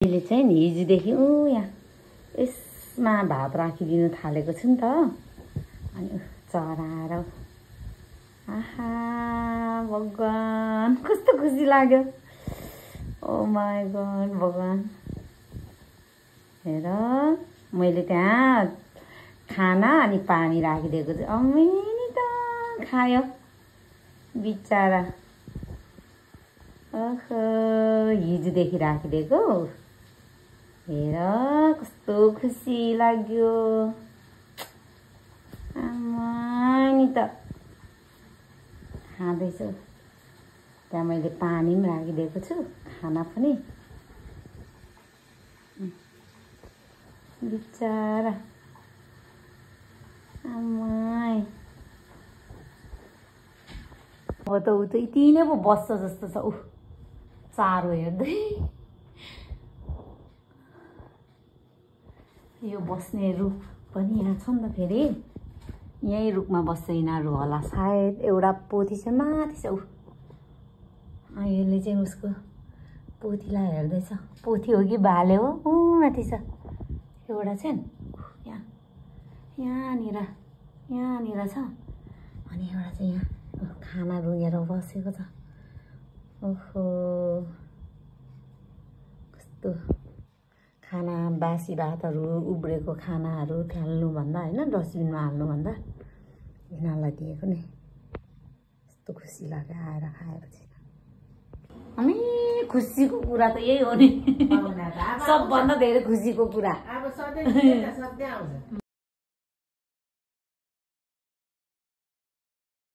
अहिले चाहिँ नि हिजोदेखि यहाँ यसमा भात राखिदिनु थालेको छु नि त। अनि चराएर आहा भगवान कस्तो खुसी लाग्यो। ओ माई गॉड भगवान। हेर मैले त्यहाँ खाना अनि पानी राखिदिएको छु। अमिनी त खायो बिचारा। ओहो हिजोदेखि राखिदिएको। हेर कस्तो खुसी लाग्यो। आमा नि त खाँदैछु। त्यहाँ मैले पानी पनि राखिदिएको छु, खाना पनि। बिचारा आमाई। अब त ऊ त यति नै पो बस्छ जस्तो छ। ऊ चारो हेर्दै। यो बस्ने रुख पनि यहाँ छ नि त। फेरि यही रुखमा बस्छ यिनीहरू होला सायद। एउटा पोथी छ माथि छ। ऊ यसले चाहिँ उसको पोथीलाई हेर्दैछ। पोथी हो कि भाले हो? ऊ माथि छ एउटा चाहिँ यहाँ यहाँनिर छ। अनि एउटा चाहिँ यहाँ खाना रुँगेर बसेको छ। ओहो कस्तो खाना बासी भातहरू उब्रेको खानाहरू फ्याल्नुभन्दा होइन डस्टबिनमा हाल्नुभन्दा यिनीहरूलाई दिएको नि कस्तो खुसी लाग्यो आएर खाएपछि। अनि खुसीको कुरा त यही हो नि। सबभन्दा धेरै खुसीको कुरा।